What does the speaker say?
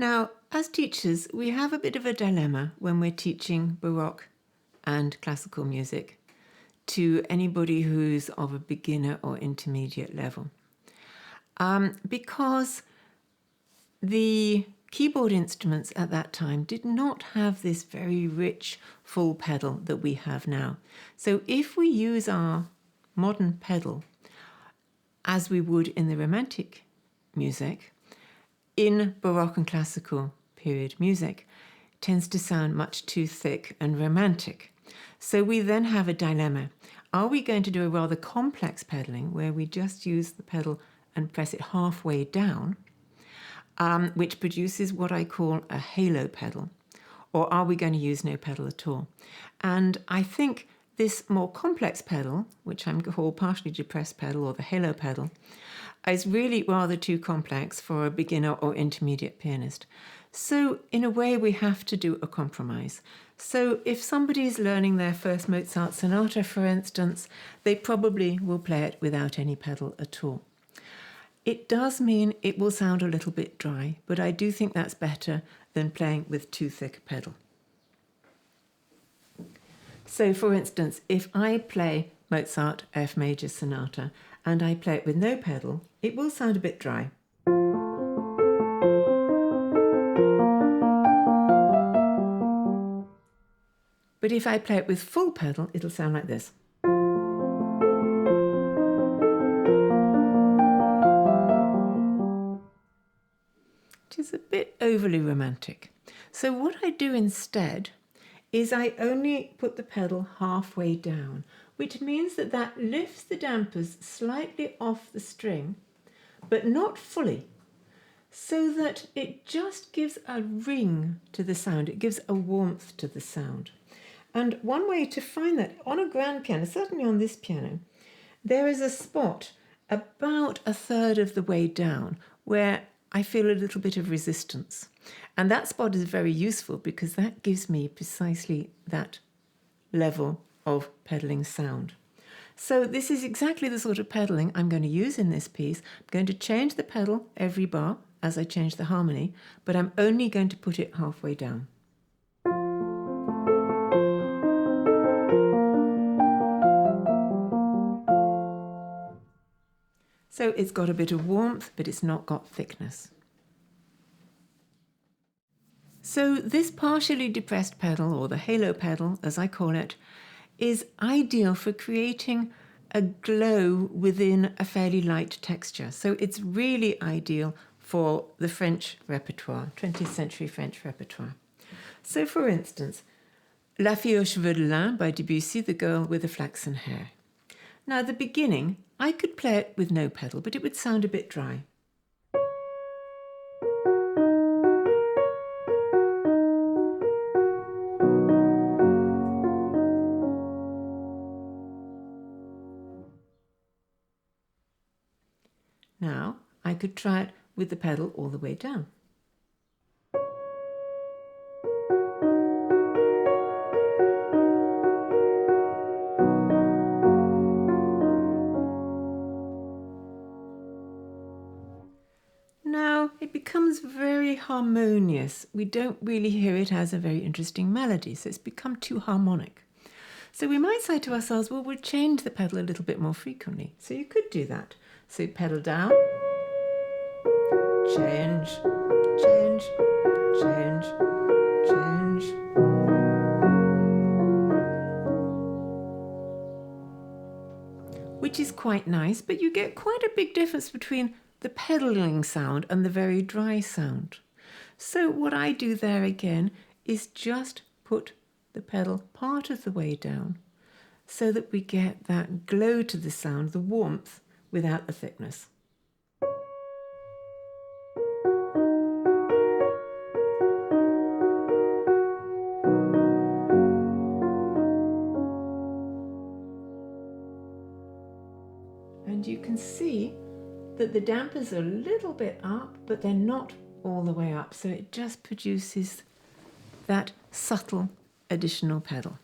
Now, as teachers, we have a bit of a dilemma when we're teaching Baroque and classical music to anybody who's of a beginner or intermediate level. Because the keyboard instruments at that time did not have this very rich full pedal that we have now. So if we use our modern pedal as we would in the Romantic music, in Baroque and classical period music, tends to sound much too thick and romantic. So we then have a dilemma. Are we going to do a rather complex pedaling where we just use the pedal and press it halfway down, which produces what I call a halo pedal? Or are we going to use no pedal at all? And I think this more complex pedal, which I'm called partially depressed pedal or the halo pedal, is really rather too complex for a beginner or intermediate pianist. So in a way we have to do a compromise. So if somebody is learning their first Mozart sonata, for instance, they probably will play it without any pedal at all. It does mean it will sound a little bit dry, but I do think that's better than playing with too thick a pedal. So for instance, if I play Mozart F major sonata and I play it with no pedal, it will sound a bit dry. But if I play it with full pedal, it'll sound like this. Which is a bit overly romantic. So what I do instead is I only put the pedal halfway down, which means that that lifts the dampers slightly off the string, but not fully, so that it just gives a ring to the sound. It gives a warmth to the sound. And one way to find that on a grand piano, certainly on this piano, there is a spot about a third of the way down where I feel a little bit of resistance. And that spot is very useful because that gives me precisely that level of pedaling sound. So this is exactly the sort of pedaling I'm going to use in this piece. I'm going to change the pedal every bar as I change the harmony, but I'm only going to put it halfway down. So it's got a bit of warmth, but it's not got thickness. So this partially depressed pedal, or the halo pedal as I call it, is ideal for creating a glow within a fairly light texture. So it's really ideal for the French repertoire, 20th century French repertoire. So for instance, La Fille aux cheveux de lin by Debussy, the girl with the flaxen hair. Now the beginning, I could play it with no pedal, but it would sound a bit dry. Now I could try it with the pedal all the way down. Now it becomes very harmonious. We don't really hear it as a very interesting melody, so it's become too harmonic. So we might say to ourselves, well, we'll change the pedal a little bit more frequently. So you could do that. So pedal down, change, change, change, change. Which is quite nice, but you get quite a big difference between the pedaling sound and the very dry sound. So what I do there again is just put the pedal part of the way down so that we get that glow to the sound, the warmth, without the thickness. And you can see that the dampers are a little bit up, but they're not all the way up, so it just produces that subtle additional pedal.